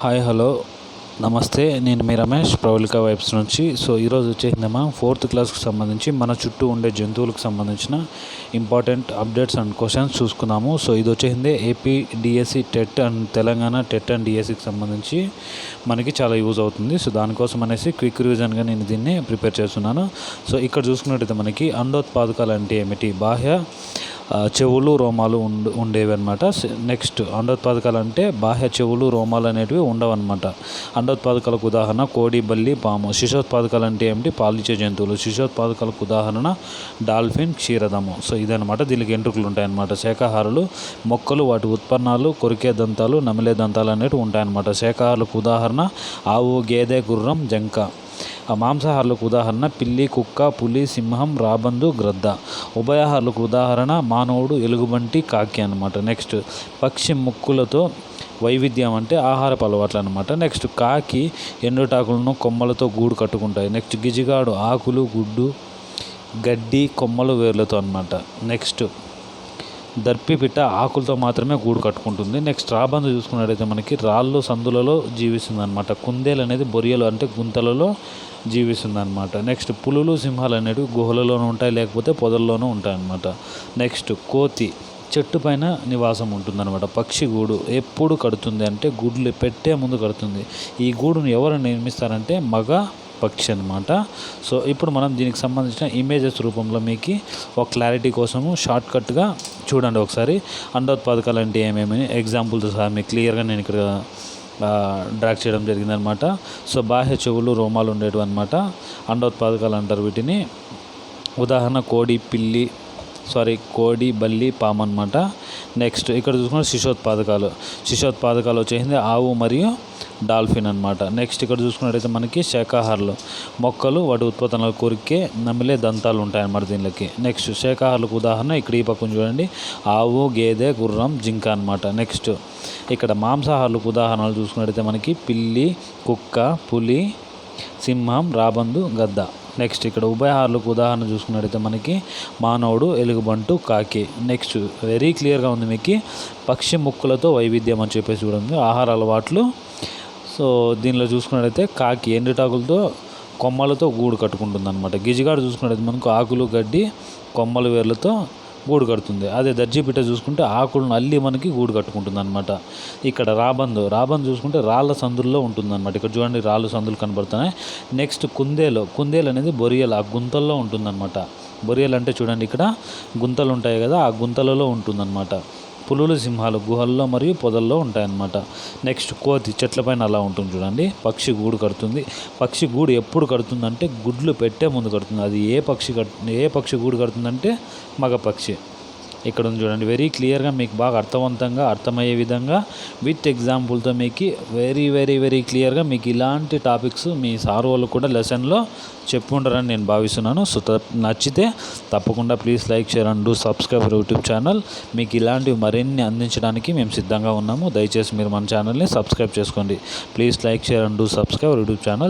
Hi hello నమస్తే. నేను మీ Ramesh Pravalika vibes నుంచి. ఈరోజు వచ్చేసిందమ్మా 4th క్లాస్కి సంబంధించి మన చుట్టూ ఉండే జంతువులకు సంబంధించిన ఇంపార్టెంట్ అప్డేట్స్ అండ్ క్వశ్చన్స్ చూసుకున్నాము. ఇది వచ్చేసింది AP DSC TET and Telangana TET and డిఎస్సికి సంబంధించి మనకి చాలా యూజ్ అవుతుంది. దానికోసం అనేసి క్విక్ రివిజన్గా నేను దీన్ని ప్రిపేర్ చేస్తున్నాను. ఇక్కడ చూసుకున్నట్టయితే మనకి అండోత్పాదకాలు అంటే ఏమిటి, బాహ్య చెవులు రోమాలు ఉండేవి అనమాట. నెక్స్ట్ అండోత్పాదకాలు అంటే బాహ్య చెవులు రోమాలు అనేటివి ఉండవన్నమాట. అండోత్పాదకాలకు ఉదాహరణ కోడి, బల్లి, పాము. శిశోత్పాదకాలు అంటే ఏమిటి, పాలిచ్చే జంతువులు. శిశోత్పాదకాలకు ఉదాహరణ డాల్ఫిన్, క్షీరదము. ఇదనమాట. దీనికి ఎంట్రుకలు ఉంటాయన్నమాట. శాకాహారులు మొక్కలు, వాటి ఉత్పన్నాలు, కొరికే దంతాలు, నమిలే దంతాలు అనేవి ఉంటాయన్నమాట. శాకాహారులకు ఉదాహరణ ఆవు, గేదె, గుర్రం, జంక. మాంసాహారులకు ఉదాహరణ పిల్లి, కుక్క, పులి, సింహం, రాబందు, గ్రద్ద. ఉభయాహారులకు ఉదాహరణ మానవుడు, ఎలుగుబంటి, కాకి అనమాట. నెక్స్ట్ పక్షి ముక్కులతో వైవిధ్యం అంటే ఆహారపు అలవాట్లు అనమాట. నెక్స్ట్ కాకి ఎండుటాకులను కొమ్మలతో గూడు కట్టుకుంటాయి. నెక్స్ట్ గిజిగాడు ఆకులు, గడ్డి, కొమ్మలు, వేర్లతో అనమాట. నెక్స్ట్ దర్పిపిట్ట ఆకులతో మాత్రమే గూడు కట్టుకుంటుంది. నెక్స్ట్ రాబందు చూసుకున్నట్టయితే మనకి రాళ్ళు, సందులలో జీవిస్తుంది అనమాట. కుందేలు అనేది బొరియలు అంటే గుంతలలో జీవిస్తుంది అనమాట. నెక్స్ట్ పులులు, సింహాలు అనేవి గుహలలోనూ ఉంటాయి, లేకపోతే పొదల్లోనూ ఉంటాయి అన్నమాట. నెక్స్ట్ కోతి చెట్టు పైన నివాసం ఉంటుందన్నమాట. పక్షి గూడు ఎప్పుడు కడుతుంది అంటే గుడ్లు పెట్టే ముందు కడుతుంది. ఈ గూడును ఎవరు నిర్మిస్తారంటే మగ పక్షి అనమాట. ఇప్పుడు మనం దీనికి సంబంధించిన ఇమేజెస్ రూపంలో మీకు ఒక క్లారిటీ కోసము షార్ట్కట్గా చూడండి ఒకసారి. అండోత్పాదకాలు అంటే ఏమేమి ఎగ్జాంపుల్తో సహా మీకు క్లియర్గా నేను ఇక్కడ డ్రాక్ చేయడం జరిగిందనమాట. బాహ్య చెవులు రోమాలు ఉండేవి అనమాట. అండోత్పాదకాలు అంటారు వీటిని. ఉదాహరణ కోడి, బల్లి, పాము అనమాట. నెక్స్ట్ ఇక్కడ చూసుకుంటే శిశోత్పాదకాలు వచ్చేసింది ఆవు మరియు డాల్ఫిన్ అనమాట. నెక్స్ట్ ఇక్కడ చూసుకున్నట్టయితే మనకి శాకాహారులు మొక్కలు, వాటి ఉత్పత్తులు, కొరికే, నమిలే దంతాలు ఉంటాయన్నమాట దీనికి. నెక్స్ట్ శాకాహారులకు ఉదాహరణ ఇక్కడ ఈ పక్కన చూడండి ఆవు, గేదె, గుర్రం, జింక అనమాట. నెక్స్ట్ ఇక్కడ మాంసాహారులకు ఉదాహరణలు చూసుకున్నట్టయితే మనకి పిల్లి, కుక్క, పులి, సింహం, రాబందు, గద్ద. నెక్స్ట్ ఇక్కడ ఉభయహారులకు ఉదాహరణ చూసుకున్నట్టయితే మనకి మానవుడు, ఎలుగుబంటు, కాకి. నెక్స్ట్ వెరీ క్లియర్గా ఉంది మీకు పక్షి ముక్కులతో వైవిధ్యం అని చెప్పేసి చూడండి ఆహార అలవాట్లు. దీనిలో చూసుకున్నట్టయితే కాకి ఎండుటాకులతో కొమ్మలతో గూడు కట్టుకుంటుంది అనమాట. గిజిగాడు చూసుకున్నట్టయితే మనకు ఆకులు, గడ్డి, కొమ్మలు, వేర్లతో గూడు కడుతుంది. అదే దర్జీపిట్ట చూసుకుంటే ఆకులను అల్లి మనకి గూడు కట్టుకుంటుంది అనమాట. ఇక్కడ రాబందు చూసుకుంటే రాళ్ళ సందుల్లో ఉంటుందన్నమాట. ఇక్కడ చూడండి రాళ్ళు సందులు కనబడుతున్నాయి. నెక్స్ట్ కుందేలు అనేది బొరియలు ఆ గుంతల్లో ఉంటుందన్నమాట. బొరియలు అంటే చూడండి ఇక్కడ గుంతలు ఉంటాయి కదా, ఆ గుంతలలో ఉంటుందన్నమాట. పులులు, సింహాలు గుహల్లో మరియు పొదల్లో ఉంటాయన్నమాట. నెక్స్ట్ కోతి చెట్లపైన అలా ఉంటుంది చూడండి. పక్షి గూడు కడుతుంది. పక్షి గూడు ఎప్పుడు కడుతుందంటే గుడ్లు పెట్టే ముందు కడుతుంది. అది ఏ పక్షి గూడు కడుతుందంటే మగ పక్షి. ఇక్కడ ఉంది చూడండి. వెరీ క్లియర్గా మీకు బాగా అర్థవంతంగా అర్థమయ్యే విధంగా విత్ ఎగ్జాంపుల్తో మీకు వెరీ వెరీ వెరీ క్లియర్గా మీకు ఇలాంటి టాపిక్స్ మీ సార్ వాళ్ళు కూడా లెసన్లో చెప్పుకుంటారని నేను భావిస్తున్నాను. నచ్చితే తప్పకుండా please like, share and do subscribe YouTube channel. మీకు ఇలాంటివి మరిన్ని అందించడానికి మేము సిద్ధంగా ఉన్నాము. దయచేసి మీరు మన ఛానల్ని సబ్స్క్రైబ్ చేసుకోండి. Please like, share and do subscribe YouTube channel.